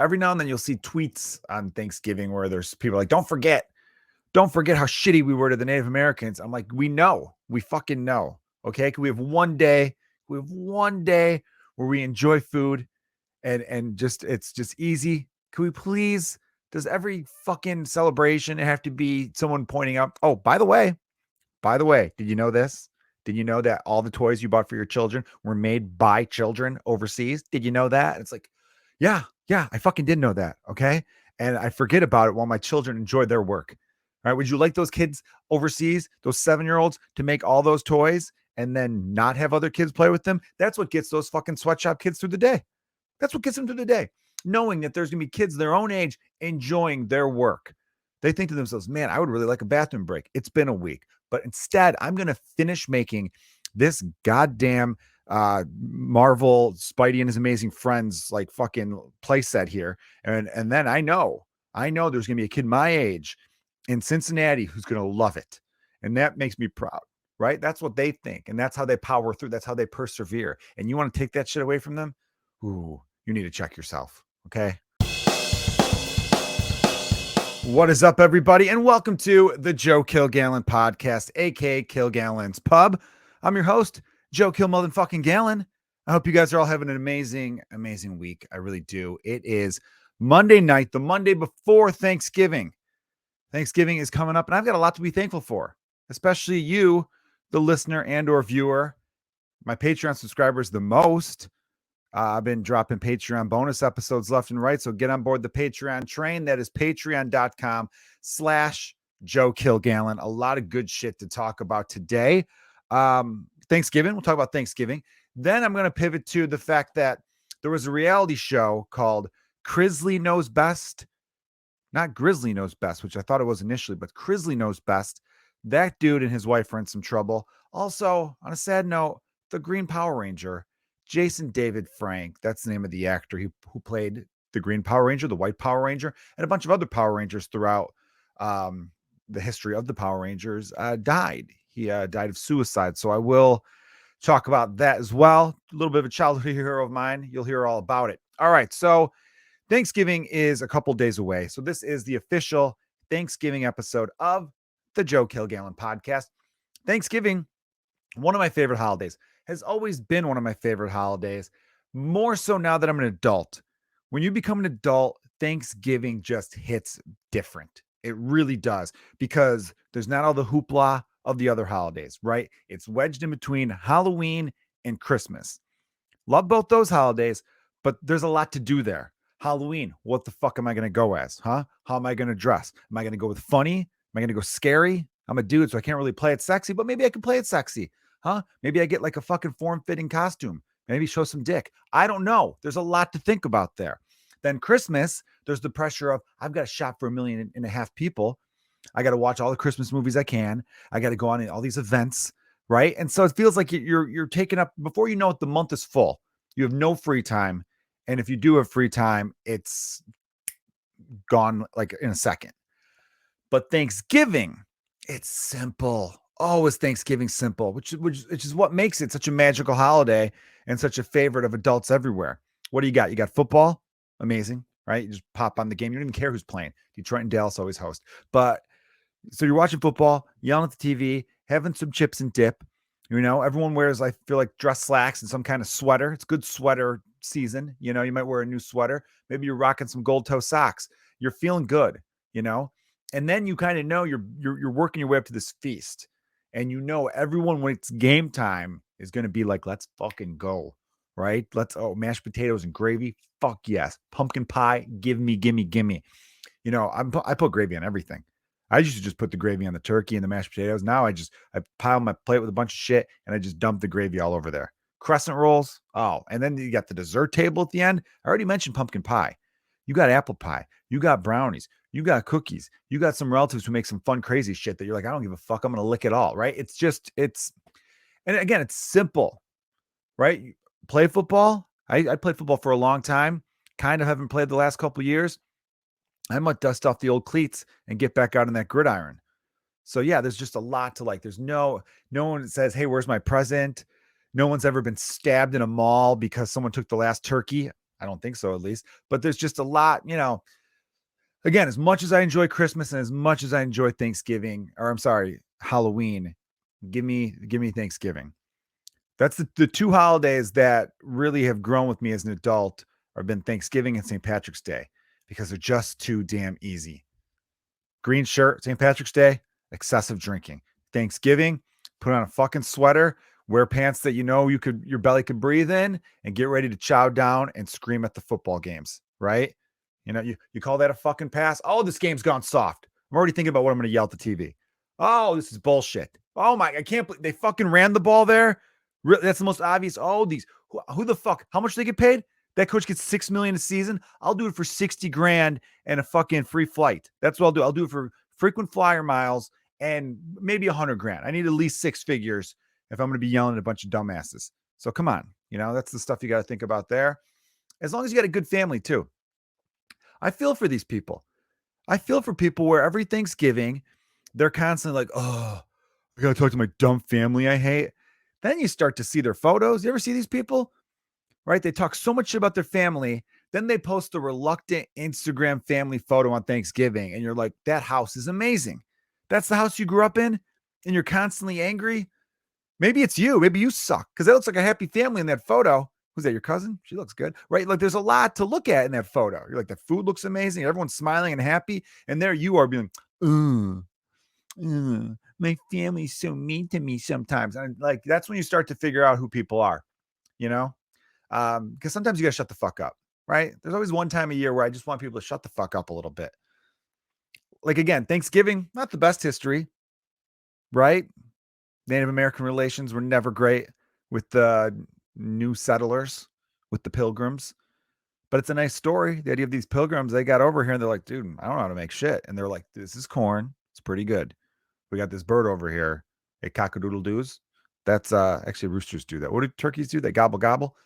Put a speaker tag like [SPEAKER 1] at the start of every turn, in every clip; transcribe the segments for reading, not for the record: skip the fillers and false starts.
[SPEAKER 1] every now and then you'll see tweets on Thanksgiving where there's people like, don't forget how shitty we were to the Native Americans. I'm like, we fucking know. Okay. Can we have one day where we enjoy food and just, it's just easy. Can we please, does every fucking celebration have to be someone pointing out, oh, by the way, did you know this? Did you know that all the toys you bought for your children were made by children overseas? Did you know that? It's like, yeah, I fucking did know that. Okay. And I forget about it while my children enjoy their work. All right. Would you like those kids overseas, those 7-year-olds, to make all those toys and then not have other kids play with them? That's what gets those fucking sweatshop kids through the day. That's what gets them through the day. Knowing that there's going to be kids their own age enjoying their work. They think to themselves, man, I would really like a bathroom break. It's been a week. But instead, I'm going to finish making this goddamn Marvel Spidey and his amazing friends like fucking playset here. And then I know there's going to be a kid my age in Cincinnati who's going to love it. And that makes me proud, right? That's what they think. And that's how they power through. That's how they persevere. And you want to take that shit away from them? Ooh, you need to check yourself. Okay. What is up, everybody? And welcome to the Joe Kilgallon podcast, aka Kilgallon's Pub. I'm your host, Joe fucking Gallon. I hope you guys are all having an amazing week. I really do. It is Monday night, the Monday before Thanksgiving. Thanksgiving is coming up, and I've got a lot to be thankful for, especially you, the listener and or viewer, my Patreon subscribers the most. I've been dropping Patreon bonus episodes left and right. So get on board the Patreon train. That is patreon.com/Joe Kilgallon. A lot of good shit to talk about today. Thanksgiving. We'll talk about Thanksgiving. Then I'm going to pivot to the fact that there was a reality show called Crisley Knows Best. Not Grizzly Knows Best, which I thought it was initially, but Crisley Knows Best. That dude and his wife are in some trouble. Also, on a sad note, the Green Power Ranger, Jason David Frank, that's the name of the actor who played the Green Power Ranger, the White Power Ranger, and a bunch of other Power Rangers throughout the history of the Power Rangers, died. He died of suicide. So I will talk about that as well. A little bit of a childhood hero of mine. You'll hear all about it. All right. So Thanksgiving is a couple days away. So this is the official Thanksgiving episode of the Joe Kilgallon podcast. Thanksgiving, one of my favorite holidays. Has always been one of my favorite holidays, more so now that I'm an adult. When you become an adult, Thanksgiving just hits different. It really does, because there's not all the hoopla of the other holidays, right? It's wedged in between Halloween and Christmas. Love both those holidays, but there's a lot to do there. Halloween, what the fuck am I going to go as? Huh? How am I going to dress? Am I going to go with funny? Am I going to go scary? I'm a dude, so I can't really play it sexy, but maybe I can play it sexy. Huh? Maybe I get like a fucking form-fitting costume. Maybe show some dick. I don't know. There's a lot to think about there. Then Christmas, there's the pressure of, I've got to shop for 1.5 million people. I got to watch all the Christmas movies I can. I got to go on all these events, right? And so it feels like you're taking up, before you know it, the month is full. You have no free time. And if you do have free time, it's gone like in a second. But Thanksgiving, it's simple. Oh, is Thanksgiving simple, which is what makes it such a magical holiday and such a favorite of adults everywhere. What do you got? You got football. Amazing, right? You just pop on the game. You don't even care who's playing. Detroit and Dallas always host. But so you're watching football, yelling at the TV, having some chips and dip. You know, everyone wears, I feel like, dress slacks and some kind of sweater. It's good sweater season. You know, you might wear a new sweater. Maybe you're rocking some gold toe socks. You're feeling good, you know? And then you kind of know you're working your way up to this feast. And you know, everyone, when it's game time, is going to be like, let's fucking go, right? Mashed potatoes and gravy. Fuck yes. Pumpkin pie. Give me. You know, I put gravy on everything. I used to just put the gravy on the turkey and the mashed potatoes. Now I pile my plate with a bunch of shit and I just dump the gravy all over there. Crescent rolls. Oh, and then you got the dessert table at the end. I already mentioned pumpkin pie. You got apple pie. You got brownies. You got cookies. You got some relatives who make some fun, crazy shit that you're like, I don't give a fuck. I'm going to lick it all, right? And again, it's simple, right? Play football. I played football for a long time. Kind of haven't played the last couple of years. I might dust off the old cleats and get back out on that gridiron. So yeah, there's just a lot to like. There's no one that says, hey, where's my present? No one's ever been stabbed in a mall because someone took the last turkey. I don't think so, at least. But there's just a lot, again, as much as I enjoy Christmas and as much as I enjoy Thanksgiving, or I'm sorry, Halloween, give me Thanksgiving. That's the two holidays that really have grown with me as an adult have been Thanksgiving and St. Patrick's Day because they're just too damn easy. Green shirt, St. Patrick's Day, excessive drinking. Thanksgiving, put on a fucking sweater, wear pants that your belly could breathe in, and get ready to chow down and scream at the football games, right? You call that a fucking pass? Oh, this game's gone soft. I'm already thinking about what I'm going to yell at the TV. Oh, this is bullshit. Oh my, I can't believe they fucking ran the ball there. That's the most obvious. Oh, who the fuck? How much they get paid? That coach gets $6 million a season. I'll do it for 60 grand and a fucking free flight. That's what I'll do. I'll do it for frequent flyer miles and maybe 100 grand. I need at least six figures if I'm going to be yelling at a bunch of dumbasses. So come on, that's the stuff you got to think about there. As long as you got a good family too. I feel for these people. I feel for people where every Thanksgiving, they're constantly like, oh, I got to talk to my dumb family I hate. Then you start to see their photos. You ever see these people? Right? They talk so much shit about their family. Then they post a reluctant Instagram family photo on Thanksgiving. And you're like, that house is amazing. That's the house you grew up in. And you're constantly angry. Maybe it's you. Maybe you suck. Because that looks like a happy family in that photo. Who's that? Your cousin? She looks good. Right? Like there's a lot to look at in that photo. You're like, the food looks amazing. Everyone's smiling and happy. And there you are being, my family's so mean to me sometimes. And like, that's when you start to figure out who people are, because sometimes you got to shut the fuck up, right? There's always one time a year where I just want people to shut the fuck up a little bit. Like, again, Thanksgiving, not the best history, right? Native American relations were never great with the new settlers, with the pilgrims. But it's a nice story. The idea of these pilgrims, they got over here and they're like, dude, I don't know how to make shit. And they're like, this is corn. It's pretty good. We got this bird over here. A cock-a-doodle-doos. That's actually roosters do that. What do turkeys do? They gobble gobble.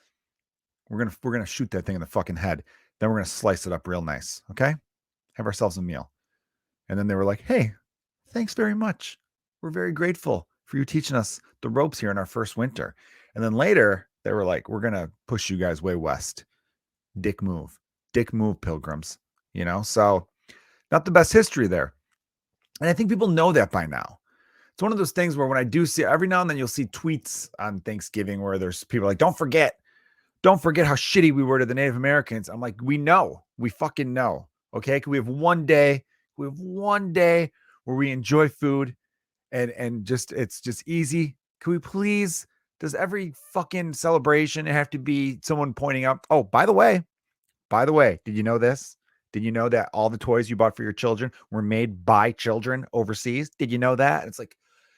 [SPEAKER 1] We're gonna shoot that thing in the fucking head. Then we're gonna slice it up real nice. Okay? Have ourselves a meal. And then they were like, hey, thanks very much. We're very grateful for you teaching us the ropes here in our first winter. And then later they were like, we're gonna push you guys way west. Dick move, pilgrims. So not the best history there. And I think people know that by now. It's one of those things where when I do see, every now and then you'll see tweets on Thanksgiving where there's people like, don't forget how shitty we were to the Native Americans. I'm like, we fucking know. Okay. Can we have one day where we enjoy food and just, it's just easy. Can we please, does every fucking celebration have to be someone pointing out, oh, by the way, did you know this? Did you know that all the toys you bought for your children were made by children overseas? Did you know that? And it's like,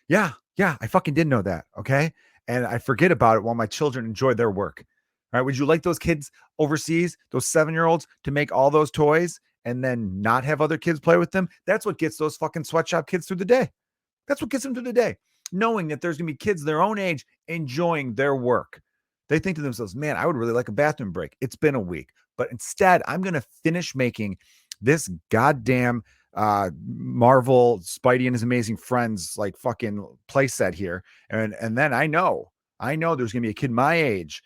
[SPEAKER 1] yeah, I fucking did know that. Okay. And I forget about it while my children enjoy their work. All right. Would you like those kids overseas, those 7-year-olds, to make all those toys and then not have other kids play with them? That's what gets those fucking sweatshop kids through the day. That's what gets them through the day. Knowing that there's going to be kids their own age enjoying their work. They think to themselves, man, I would really like a bathroom break. It's been a week. But instead, I'm going to finish making this goddamn Marvel Spidey and his amazing friends like fucking playset here. And then I know there's going to be a kid my age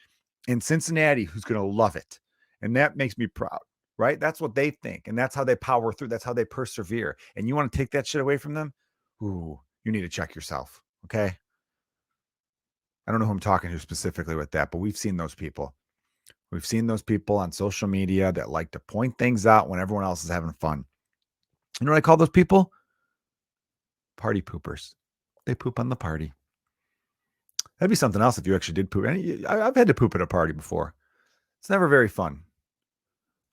[SPEAKER 1] in Cincinnati who's going to love it. And that makes me proud, right? That's what they think. And that's how they power through. That's how they persevere. And you want to take that shit away from them? Ooh, you need to check yourself. Okay. I don't know who I'm talking to specifically with that, but we've seen those people. We've seen those people on social media that like to point things out when everyone else is having fun. You know what I call those people? Party poopers. They poop on the party. That'd be something else if you actually did poop. I've had to poop at a party before. It's never very fun.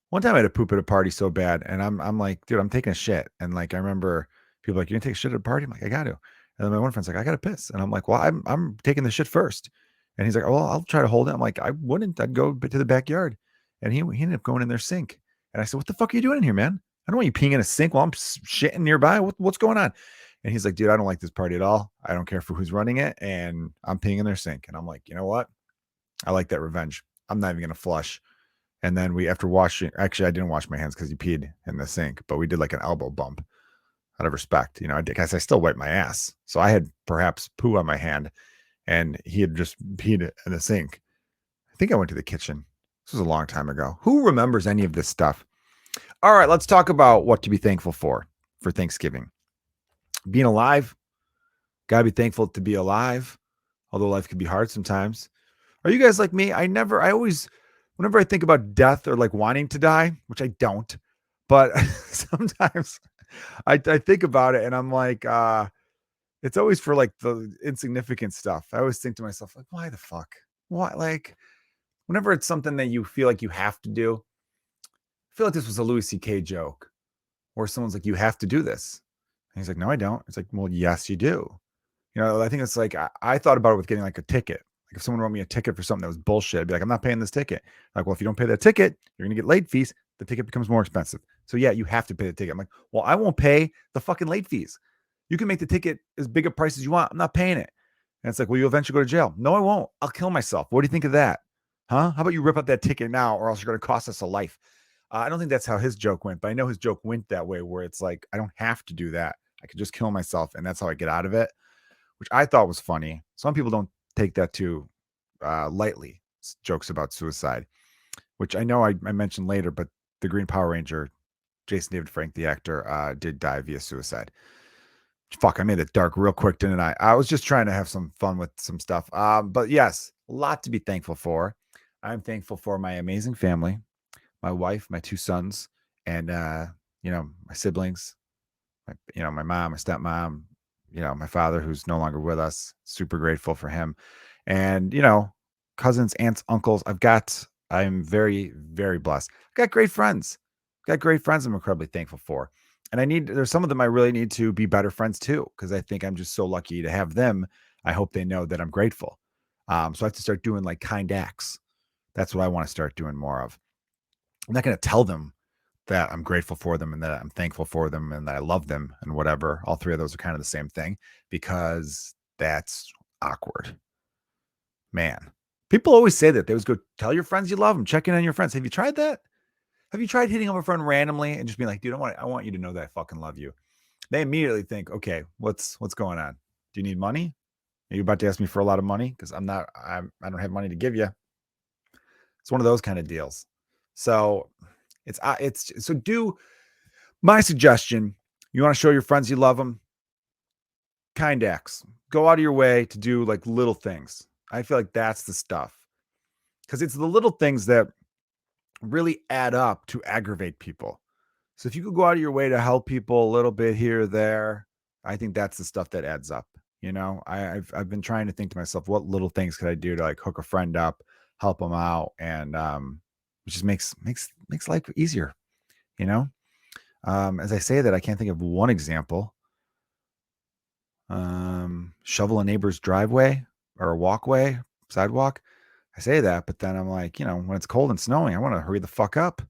[SPEAKER 1] One time I had to poop at a party so bad, and I'm like, dude, I'm taking a shit. And like, I remember people like, you gonna take a shit at a party? I'm like, I got to. And then my one friend's like, I got to piss. And I'm like, well, I'm taking the shit first. And he's like, well, I'll try to hold it. I'm like, I wouldn't. I'd go to the backyard. And he ended up going in their sink. And I said, what the fuck are you doing in here, man? I don't want you peeing in a sink while I'm shitting nearby. What's going on? And he's like, dude, I don't like this party at all. I don't care for who's running it. And I'm peeing in their sink. And I'm like, you know what? I like that revenge. I'm not even going to flush. And then after washing, actually, I didn't wash my hands because he peed in the sink, but we did like an elbow bump out of respect. I did, because I still wiped my ass. So I had perhaps poo on my hand and he had just peed in the sink. I think I went to the kitchen. This was a long time ago. Who remembers any of this stuff? All right, let's talk about what to be thankful for Thanksgiving. Being alive, gotta be thankful to be alive, although life can be hard sometimes. Are you guys like me? I always, whenever I think about death or like wanting to die, which I don't, but sometimes I think about it and I'm like, it's always for like the insignificant stuff. I always think to myself, like, why the fuck? Why? Like, whenever it's something that you feel like you have to do, I feel like this was a Louis C.K. joke where someone's like, you have to do this. And he's like, no, I don't. It's like, well, yes, you do. I think it's like I thought about it with getting like a ticket. Like if someone wrote me a ticket for something that was bullshit, I'd be like, I'm not paying this ticket. Like, well, if you don't pay that ticket, you're gonna get late fees. The ticket becomes more expensive. So yeah, you have to pay the ticket. I'm like, well, I won't pay the fucking late fees. You can make the ticket as big a price as you want. I'm not paying it. And it's like, well, you eventually go to jail. No, I won't. I'll kill myself. What do you think of that? Huh? How about you rip up that ticket now, or else you're going to cost us a life? I don't think that's how his joke went, but I know his joke went that way, where it's like, I don't have to do that. I could just kill myself, and that's how I get out of it, which I thought was funny. Some people don't take that too lightly. Jokes about suicide, which I know I mentioned later, but the Green Power Ranger, Jason David Frank, the actor, did die via suicide. Fuck, I made it dark real quick, didn't I? I was just trying to have some fun with some stuff. But yes, a lot to be thankful for. I'm thankful for my amazing family, my wife, my two sons, and my siblings, my mom, my stepmom, my father who's no longer with us. Super grateful for him. And, cousins, aunts, uncles. I'm very, very blessed. I've got great friends. Got great friends I'm incredibly thankful for. And there's some of them I really need to be better friends too, because I think I'm just so lucky to have them. I hope they know that I'm grateful. So I have to start doing like kind acts. That's what I want to start doing more of. I'm not going to tell them that I'm grateful for them and that I'm thankful for them and that I love them and whatever. All three of those are kind of the same thing because that's awkward. Man, people always say that. They always go, tell your friends you love them, check in on your friends. Have you tried that? Have you tried hitting up a friend randomly and just being like, dude, I want you to know that I fucking love you. They immediately think, okay, what's going on? Do you need money? Are you about to ask me for a lot of money? Because I don't have money to give you. It's one of those kind of deals. So do my suggestion. You want to show your friends you love them? Kind acts. Go out of your way to do like little things. I feel like that's the stuff because it's the little things that really add up to aggravate people. So if you could go out of your way to help people a little bit here or there, I think that's the stuff that adds up. I've been trying to think to myself, what little things could I do to like hook a friend up, help them out, and which just makes life easier. As I say that, I can't think of one example. Shovel a neighbor's driveway or a walkway, sidewalk. I say that, but then I'm like, when it's cold and snowing, I want to hurry the fuck up.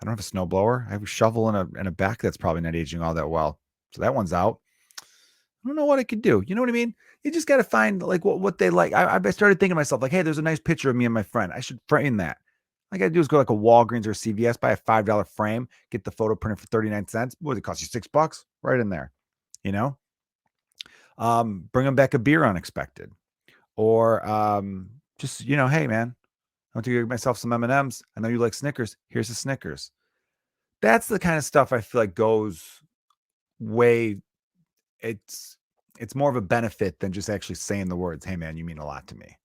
[SPEAKER 1] I don't have a snowblower. I have a shovel and a back that's probably not aging all that well. So that one's out. I don't know what I could do. You know what I mean? You just got to find like what they like. I started thinking to myself, like, hey, there's a nice picture of me and my friend. I should frame that. All I got to do is go like a Walgreens or a CVS, buy a $5 frame, get the photo printed for 39 cents. What does it cost you? $6? Right in there, you know? Bring them back a beer unexpected. Or just, hey, man, I want to get myself some M&Ms. I know you like Snickers. Here's a Snickers. That's the kind of stuff I feel like goes way. It's more of a benefit than just actually saying the words, hey, man, you mean a lot to me.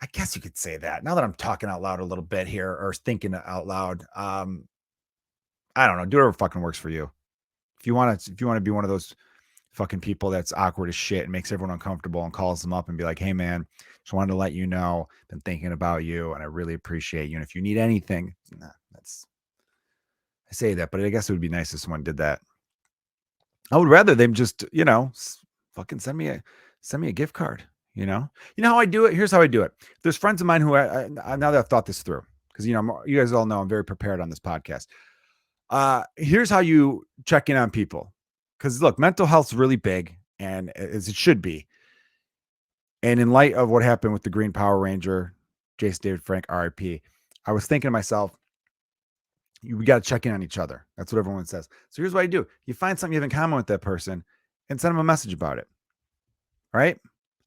[SPEAKER 1] I guess you could say that now that I'm talking out loud a little bit here or thinking out loud. I don't know. Do whatever fucking works for you. If you want to be one of those fucking people that's awkward as shit and makes everyone uncomfortable and calls them up and be like, hey, man, just wanted to let you know, been thinking about you and I really appreciate you. And if you need anything, I say that, but I guess it would be nice if someone did that. I would rather them just, fucking send me a gift card. You know how I do it. Here's how I do it. There's friends of mine who I now that I've thought this through, because you guys all know I'm very prepared on this podcast. Here's how you check in on people, because look, mental health's really big, and as it should be. And in light of what happened with the Green Power Ranger, Jason David Frank, RIP, I was thinking to myself, we got to check in on each other. That's what everyone says. So here's what I do. You find something you have in common with that person and send them a message about it. All right.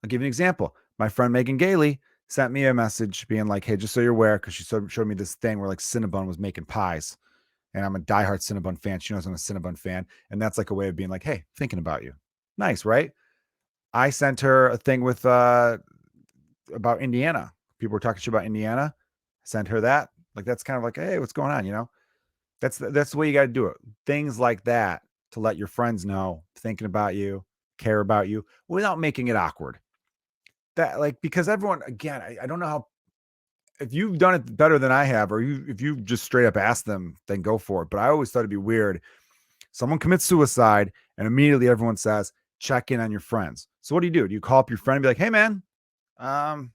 [SPEAKER 1] I'll give you an example. My friend Megan Gailey sent me a message being like, hey, just so you're aware, because she showed me this thing where like Cinnabon was making pies. And I'm a diehard Cinnabon fan. She knows I'm a Cinnabon fan. And that's like a way of being like, hey, thinking about you. Nice, right? I sent her a thing with about Indiana. People were talking shit about Indiana. Sent her that. Like that's kind of like, hey, what's going on? You know, that's the way you got to do it. Things like that to let your friends know, thinking about you, care about you, without making it awkward. That like because everyone again, I don't know how if you've done it better than I have, or if you just straight up asked them, then go for it. But I always thought it'd be weird. Someone commits suicide, and immediately everyone says, check in on your friends. So what do? Do you call up your friend and be like, hey man, um,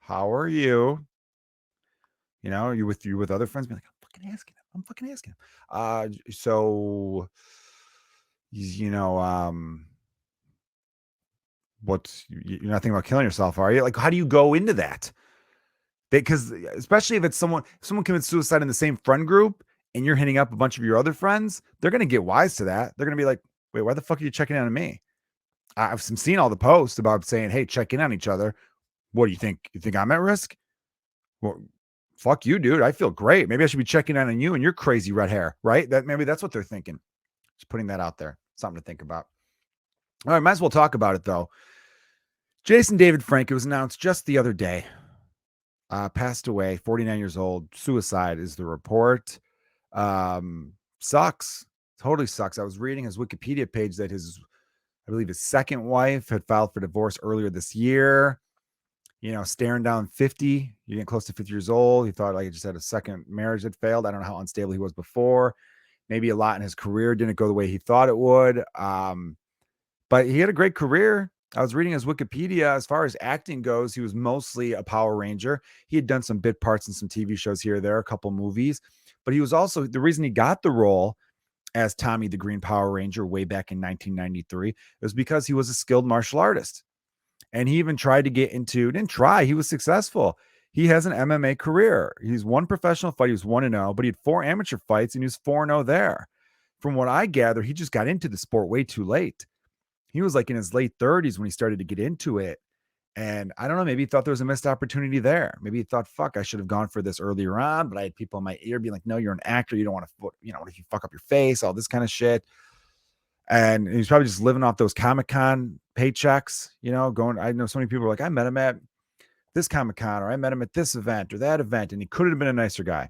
[SPEAKER 1] how are you? You know, you with other friends, be like, I'm fucking asking him. I'm fucking asking him. So you know, you're not thinking about killing yourself, are you? Like, how do you go into that? Because especially if someone commits suicide in the same friend group and you're hitting up a bunch of your other friends, they're gonna get wise to that. They're gonna be like, wait, why the fuck are you checking in on me? I've seen all the posts about saying, hey, check in on each other. What do you think? You think I'm at risk? Well, fuck you, dude. I feel great. Maybe I should be checking in on you and your crazy red hair, right? That maybe that's what they're thinking. Just putting that out there. Something to think about. All right, might as well talk about it though. Jason David Frank, it was announced just the other day, passed away, 49 years old. Suicide is the report. Sucks. Totally sucks. I was reading his Wikipedia page that I believe his second wife had filed for divorce earlier this year. You know, staring down 50, you're getting close to 50 years old. He thought like he just had a second marriage that failed. I don't know how unstable he was before. Maybe a lot in his career didn't go the way he thought it would. But he had a great career. I was reading his Wikipedia. As far as acting goes, he was mostly a Power Ranger. He had done some bit parts in some TV shows here or there, a couple movies. But he was also the reason he got the role as Tommy the Green Power Ranger way back in 1993 was because he was a skilled martial artist. And he even tried to get into, didn't try, he was successful. He has an MMA career. He's one professional fight. He was 1-0, but he had 4 amateur fights and he was 4-0 there. From what I gather, he just got into the sport way too late. He was like in his late 30s when he started to get into it. And I don't know, maybe he thought there was a missed opportunity there. Maybe he thought, fuck, I should have gone for this earlier on, but I had people in my ear being like, no, you're an actor. You don't want to, you know, what if you fuck up your face, all this kind of shit. And he's probably just living off those Comic-Con paychecks, you know, going, I know so many people are like, I met him at this Comic-Con or I met him at this event or that event. And he could have been a nicer guy.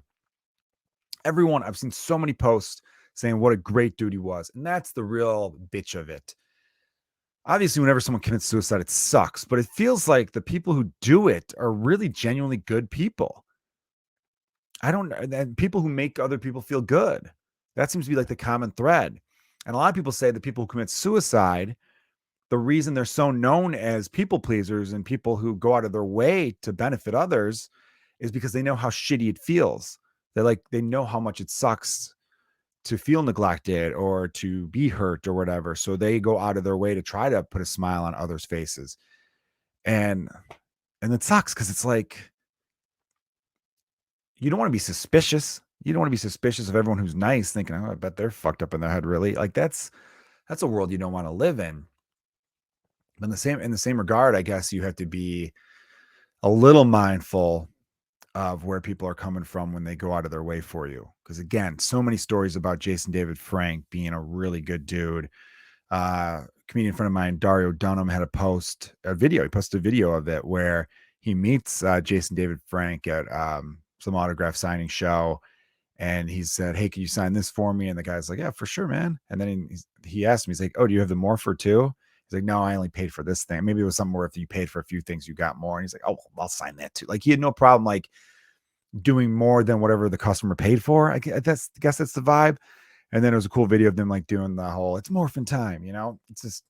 [SPEAKER 1] Everyone, I've seen so many posts saying what a great dude he was. And that's the real bitch of it. Obviously, whenever someone commits suicide, it sucks, but it feels like the people who do it are really genuinely good people. I don't know. And people who make other people feel good. That seems to be like the common thread. And a lot of people say that people who commit suicide, the reason they're so known as people pleasers and people who go out of their way to benefit others is because they know how shitty it feels. They know how much it sucks to feel neglected or to be hurt or whatever. So they go out of their way to try to put a smile on others' faces. And it sucks because it's like you don't want to be suspicious. You don't want to be suspicious of everyone who's nice, thinking, oh, I bet they're fucked up in their head, really. Like that's a world you don't want to live in. But in the same regard, I guess you have to be a little mindful of where people are coming from when they go out of their way for you. Because again, so many stories about Jason David Frank being a really good dude. Comedian friend of mine, Dario Dunham, had a video. He posted a video of it where he meets Jason David Frank at some autograph signing show. And he said, hey, can you sign this for me? And the guy's like, yeah, for sure, man. And then he asked me, he's like, oh, do you have the Morpher too? He's like, no, I only paid for this thing. Maybe it was something where if you paid for a few things, you got more. And he's like, oh, I'll sign that too. Like he had no problem like doing more than whatever the customer paid for. I guess that's the vibe. And then it was a cool video of them like doing the whole, it's morphin time, you know? It's just,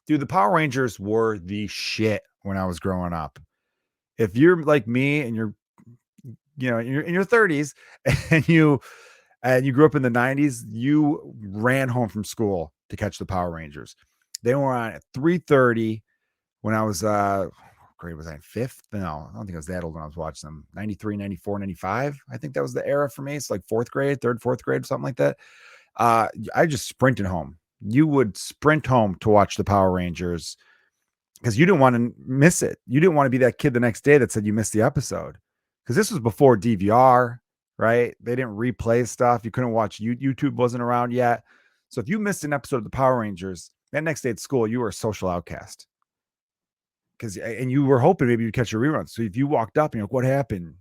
[SPEAKER 1] dude, the Power Rangers were the shit when I was growing up. If you're like me and you're, you know, in your 30s and you grew up in the 90s, you ran home from school to catch the Power Rangers. They were on at 3:30 when I was what grade was I in? Fifth? No, I don't think I was that old when I was watching them. 93, 94, 95. I think that was the era for me. It's like fourth grade, fourth grade, something like that. I just sprinted home. You would sprint home to watch the Power Rangers. because you didn't want to miss it. You didn't want to be that kid the next day that said you missed the episode, because this was before DVR, right? They didn't replay stuff. You couldn't watch. YouTube wasn't around yet. So if you missed an episode of the Power Rangers that next day at school, you were a social outcast. And you were hoping maybe you'd catch a rerun. So if you walked up and you're like, what happened?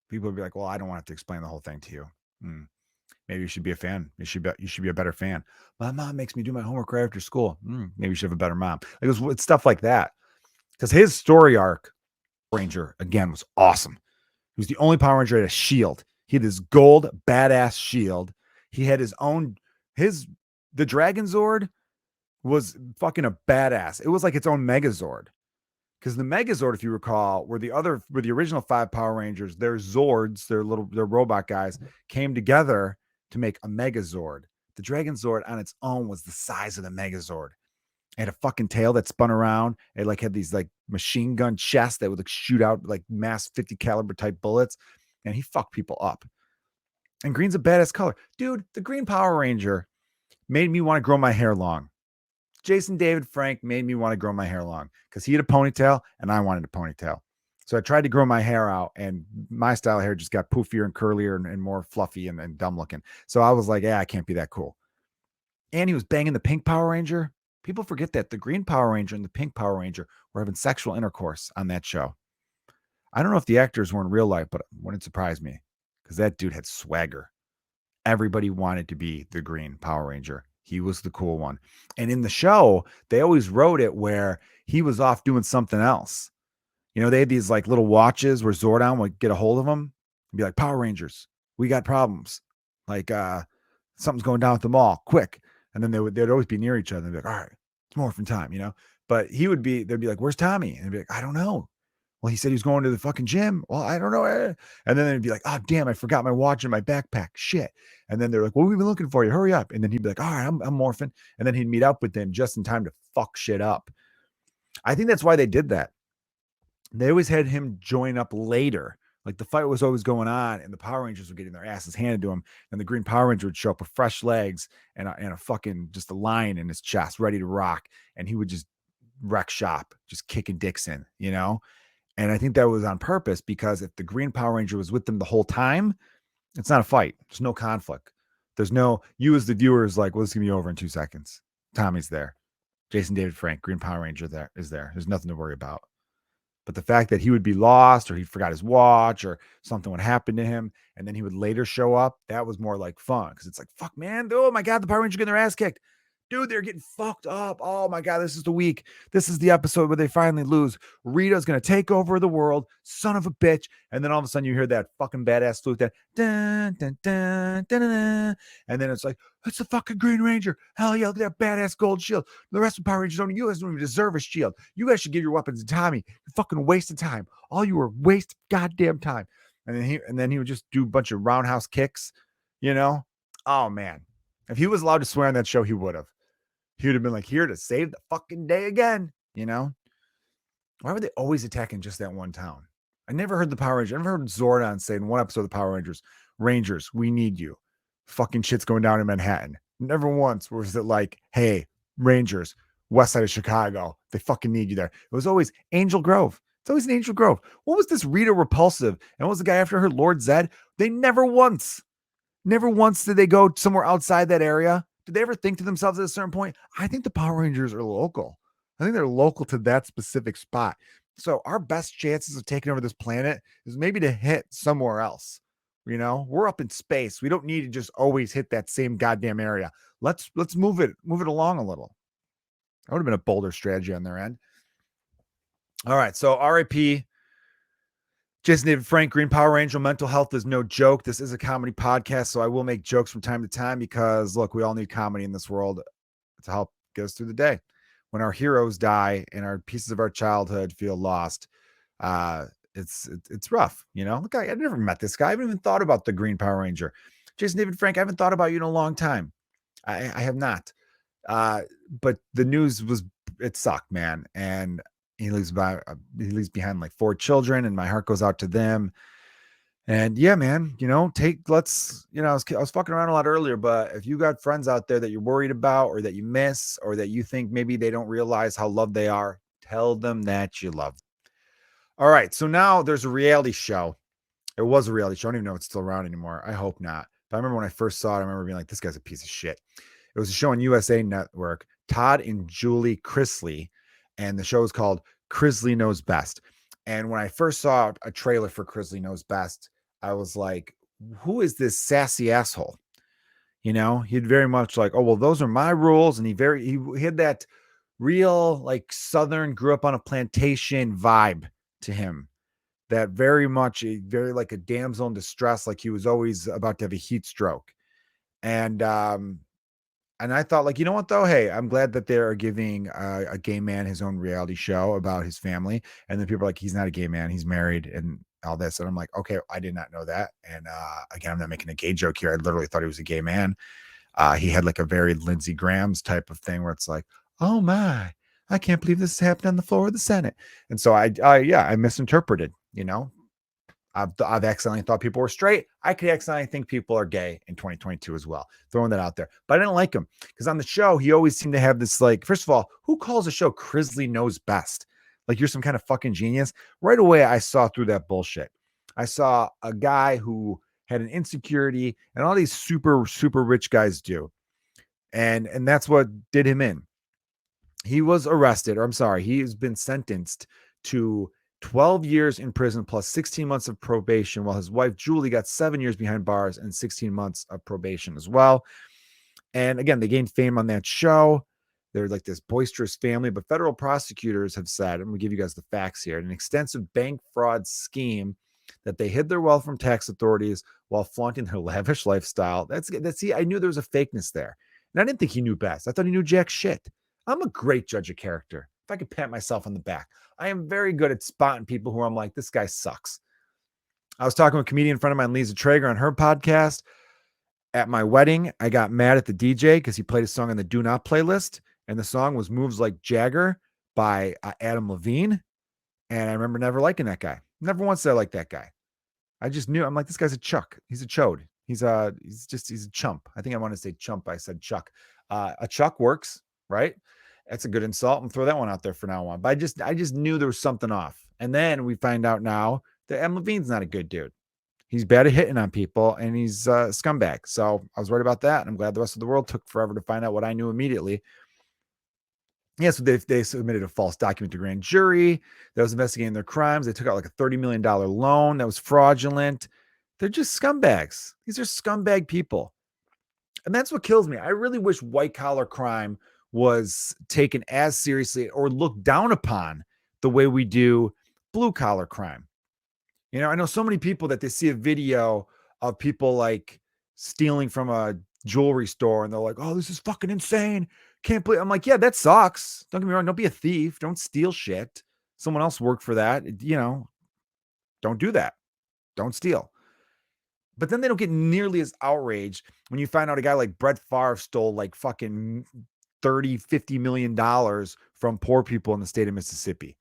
[SPEAKER 1] People would be like, well, I don't want to explain the whole thing to you. Maybe you should be a fan. You should be a better fan. My mom makes me do my homework right after school. Maybe you should have a better mom. It's stuff like that. Because his story arc, Ranger, again, was awesome. He was the only Power Ranger that had a shield. He had his gold badass shield. He had his own, the Dragon Zord was fucking a badass. It was like its own Megazord. Because the Megazord, if you recall, were the original 5 Power Rangers. Their Zords, their robot guys, came together to make a Megazord. The Dragon Zord on its own was the size of the Megazord. It had a fucking tail that spun around. It had these machine gun chests that would shoot out mass 50 caliber type bullets, and he fucked people up. And green's a badass color, dude. The Green Power Ranger made me want to grow my hair long. Jason David Frank made me want to grow my hair long because he had a ponytail and I wanted a ponytail. So I tried to grow my hair out, and my style of hair just got poofier and curlier and more fluffy and dumb looking. So I was like, yeah, I can't be that cool. And he was banging the Pink Power Ranger. People forget that the Green Power Ranger and the Pink Power Ranger were having sexual intercourse on that show. I don't know if the actors were in real life, but it wouldn't surprise me because that dude had swagger. Everybody wanted to be the Green Power Ranger. He was the cool one. And in the show, they always wrote it where he was off doing something else. They had these little watches where Zordon would get a hold of them and be like, Power Rangers, we got problems. Something's going down at the mall, quick. And then they'd always be near each other. They'd be like, all right, it's morphin' time, But they'd be like, where's Tommy? And they'd be like, I don't know. Well, he said he was going to the fucking gym. Well, I don't know. And then they'd be like, oh, damn, I forgot my watch in my backpack. Shit. And then they're like, well, we've been looking for you. Hurry up. And then he'd be like, all right, I'm morphing. And then he'd meet up with them just in time to fuck shit up. I think that's why they did that. They always had him join up later. The fight was always going on, and the Power Rangers were getting their asses handed to him. And the Green Power Ranger would show up with fresh legs and a fucking just a lion in his chest, ready to rock. And he would just wreck shop, just kicking dicks in, And I think that was on purpose, because if the Green Power Ranger was with them the whole time, it's not a fight. There's no conflict. There's no, you as the viewer is like, well, this is going to be over in 2 seconds. Tommy's there. Jason David Frank, Green Power Ranger is there. There's nothing to worry about. But the fact that he would be lost, or he forgot his watch, or something would happen to him, and then he would later show up, that was more like fun. Because it's like, fuck, man. Oh, my God, the Power Rangers getting their ass kicked. Dude, they're getting fucked up. Oh, my God, this is the week. This is the episode where they finally lose. Rita's going to take over the world. Son of a bitch. And then all of a sudden you hear that fucking badass flute that. Dun, dun, dun, dun, dun, dun. And then it's like, it's the fucking Green Ranger. Hell yeah, look at that badass gold shield. The rest of the Power Rangers don't even deserve a shield. You guys should give your weapons to Tommy. You're fucking wasting time. All you were waste goddamn time. And then he would just do a bunch of roundhouse kicks, Oh man. If he was allowed to swear on that show, he would have. He would have been like, here to save the fucking day again, Why were they always attacking just that one town? I never heard the Power Rangers. I never heard Zordon say in one episode of the Power Rangers, we need you. Fucking shit's going down in Manhattan. Never once was it like, hey, Rangers, west side of Chicago, they fucking need you there. It was always Angel Grove. It's always an Angel Grove. What was this Rita Repulsive? And what was the guy after her, Lord Zed? They never once did they go somewhere outside that area. Did they ever think to themselves at a certain point, I think the Power Rangers are local. I think they're local to that specific spot. So our best chances of taking over this planet is maybe to hit somewhere else. We're up in space. We don't need to just always hit that same goddamn area. Let's move it along a little. That would have been a bolder strategy on their end. All right. So RIP Jason David Frank, Green Power Ranger. Mental health is no joke. This is a comedy podcast, so I will make jokes from time to time because, look, we all need comedy in this world to help get us through the day. When our heroes die and our pieces of our childhood feel lost, it's rough. Look, I never met this guy. I haven't even thought about the Green Power Ranger. Jason David Frank, I haven't thought about you in a long time. I have not. But the news it sucked, man. And he leaves behind like 4 children, and my heart goes out to them. And yeah, man, I was fucking around a lot earlier, but if you got friends out there that you're worried about, or that you miss, or that you think maybe they don't realize how loved they are, Tell them that you love them. All right. So now there's a reality show. It was a reality show. I don't even know if it's still around anymore. I hope not. But I remember when I first saw it, I remember being like, this guy's a piece of shit. It was a show on USA Network, Todd and Julie Chrisley, and the show is called Chrisley Knows Best. And when I first saw a trailer for Chrisley Knows Best, I was like, who is this sassy asshole? You know, he'd very much like, oh, well, those are my rules. And he had that real like Southern, grew up on a plantation vibe to him. That very much, very like a damsel in distress, like he was always about to have a heat stroke. And I thought, like, you know what, though? Hey, I'm glad that they're giving a gay man his own reality show about his family. And then people are like, he's not a gay man. He's married and all this. And I'm like, okay, I did not know that. And again, I'm not making a gay joke here. I literally thought he was a gay man. He had like a very Lindsey Graham's type of thing where it's like, oh my, I can't believe this happened on the floor of the Senate. And so I misinterpreted, you know. I've accidentally thought people were straight. I could accidentally think people are gay in 2022 as well. Throwing that out there. But I didn't like him because on the show, he always seemed to have this like, first of all, who calls a show Chrisley Knows Best? Like you're some kind of fucking genius. Right away, I saw through that bullshit. I saw a guy who had an insecurity and all these super, super rich guys do. And that's what did him in. He was arrested, or I'm sorry, he has been sentenced to 12 years in prison plus 16 months of probation, while his wife, Julie, got 7 years behind bars and 16 months of probation as well. And again, they gained fame on that show. They're like this boisterous family, but federal prosecutors have said, I'm going to give you guys the facts here, an extensive bank fraud scheme that they hid their wealth from tax authorities while flaunting their lavish lifestyle. See, I knew there was a fakeness there. And I didn't think he knew best. I thought he knew jack shit. I'm a great judge of character. If I could pat myself on the back, I am very good at spotting people who I'm like, this guy sucks. I was talking with a comedian friend of mine, Lisa Traeger, on her podcast. At my wedding, I got mad at the DJ because he played a song on the Do Not playlist, and the song was Moves Like Jagger by Adam Levine. And I remember never liking that guy. Never once said I liked that guy. I just knew. I'm like, this guy's a chuck. He's a chode. He's a chump. I think I want to say chump. I said chuck. A chuck works, right? That's a good insult. I'm throw that one out there for now on. But I just knew there was something off. And then we find out now that Adam Levine's not a good dude. He's bad at hitting on people and he's a scumbag. So I was worried about that. And I'm glad the rest of the world took forever to find out what I knew immediately. Yeah, so they submitted a false document to grand jury that was investigating their crimes. They took out like a $30 million loan that was fraudulent. They're just scumbags. These are scumbag people. And that's what kills me. I really wish white collar crime was taken as seriously or looked down upon the way we do blue collar crime. You know, I know so many people that they see a video of people like stealing from a jewelry store and they're like, oh, this is fucking insane. Can't believe. I'm like, yeah, that sucks. Don't get me wrong. Don't be a thief. Don't steal shit. Someone else worked for that. You know, don't do that. Don't steal. But then they don't get nearly as outraged when you find out a guy like Brett Favre stole like fucking 30, $50 million from poor people in the state of Mississippi.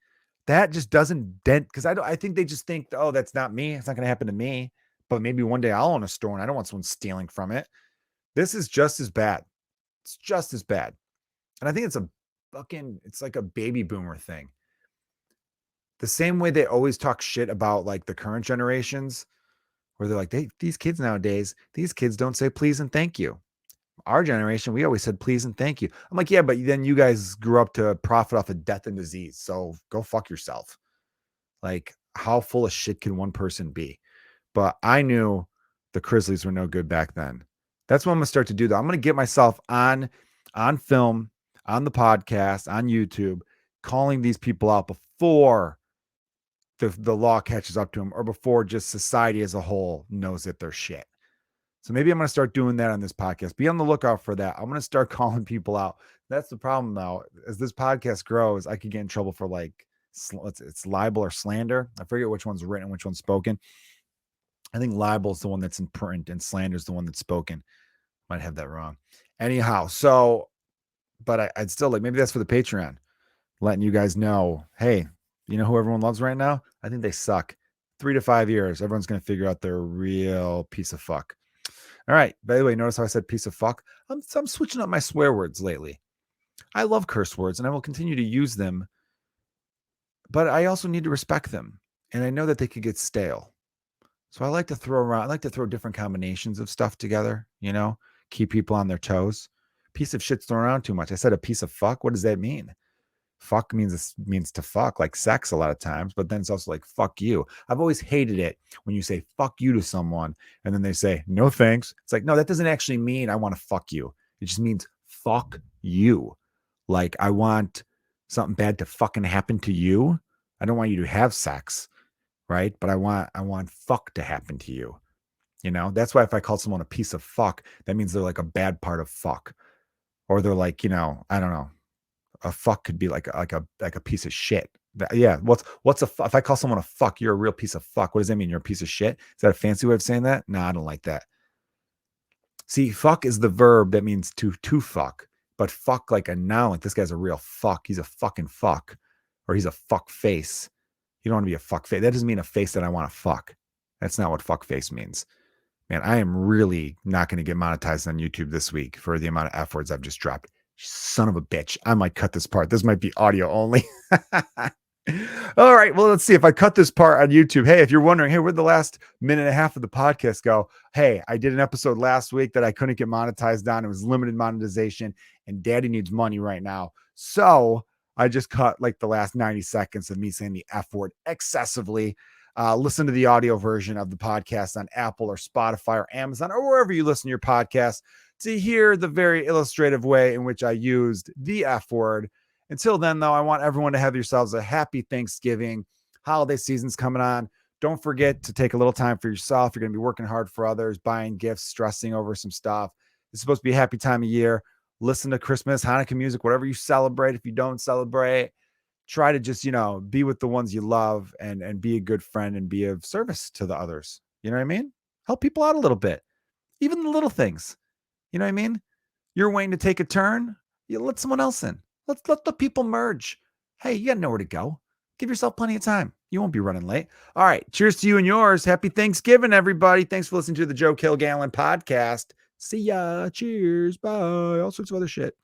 [SPEAKER 1] That just doesn't dent, because I think they just think, oh, that's not me. It's not going to happen to me. But maybe one day I'll own a store and I don't want someone stealing from it. This is just as bad. It's just as bad. And I think it's like a baby boomer thing. The same way they always talk shit about like the current generations, where they're like, these kids nowadays, these kids don't say please and thank you. Our generation, we always said please and thank you. I'm like, yeah, but then you guys grew up to profit off of death and disease. So go fuck yourself. Like, how full of shit can one person be? But I knew the Chrisleys were no good back then. That's what I'm going to start to do, though. I'm going to get myself on film, on the podcast, on YouTube, calling these people out before the law catches up to them or before just society as a whole knows that they're shit. So maybe I'm going to start doing that on this podcast. Be on the lookout for that. I'm going to start calling people out. That's the problem, though. As this podcast grows, I could get in trouble for like, it's libel or slander. I forget which one's written, which one's spoken. I think libel is the one that's in print and slander is the one that's spoken. Might have that wrong. Anyhow, so, but I'd still like, maybe that's for the Patreon, letting you guys know, hey, you know who everyone loves right now? I think they suck. 3 to 5 years, everyone's going to figure out they're a real piece of fuck. All right. By the way, notice how I said piece of fuck? I'm switching up my swear words lately. I love curse words and I will continue to use them but I also need to respect them. And I know that they could get stale. So I like to throw different combinations of stuff together, keep people on their toes. Piece of shit's thrown around too much. I said a piece of fuck. What does that mean? Fuck means to fuck, like sex a lot of times, but then it's also like fuck you. I've always hated it when you say fuck you to someone and then they say no thanks. It's like, no, that doesn't actually mean I want to fuck you. It just means fuck you. Like I want something bad to fucking happen to you. I don't want you to have sex, right? But I want fuck to happen to you. That's why if I call someone a piece of fuck, that means they're like a bad part of fuck. Or they're like, I don't know, a fuck could be like a piece of shit. Yeah, if I call someone a fuck, you're a real piece of fuck. What does that mean? You're a piece of shit? Is that a fancy way of saying that? No, I don't like that. See, fuck is the verb that means to fuck, but fuck like a noun, like this guy's a real fuck. He's a fucking fuck, or he's a fuck face. You don't want to be a fuck face. That doesn't mean a face that I want to fuck. That's not what fuck face means. Man, I am really not going to get monetized on YouTube this week for the amount of F words I've just dropped. Son of a bitch. I might cut this part. This might be audio only. All right. Well, let's see if I cut this part on YouTube. Hey, if you're wondering, hey, where'd the last minute and a half of the podcast go? Hey, I did an episode last week that I couldn't get monetized on. It was limited monetization, and daddy needs money right now. So I just cut like the last 90 seconds of me saying the F word excessively. Listen to the audio version of the podcast on Apple or Spotify or Amazon or wherever you listen to your podcast to hear the very illustrative way in which I used the F word. Until then, though, I want everyone to have yourselves a happy Thanksgiving. Holiday season's coming on. Don't forget to take a little time for yourself. You're going to be working hard for others, buying gifts, stressing over some stuff. It's supposed to be a happy time of year. Listen to Christmas, Hanukkah music, whatever you celebrate. If you don't celebrate, try to just, be with the ones you love and be a good friend and be of service to the others. You know what I mean? Help people out a little bit, even the little things. You know what I mean? You're waiting to take a turn. You let someone else in. Let the people merge. Hey, you got nowhere to go. Give yourself plenty of time. You won't be running late. All right. Cheers to you and yours. Happy Thanksgiving, everybody. Thanks for listening to the Joe Kilgallon podcast. See ya. Cheers. Bye. All sorts of other shit.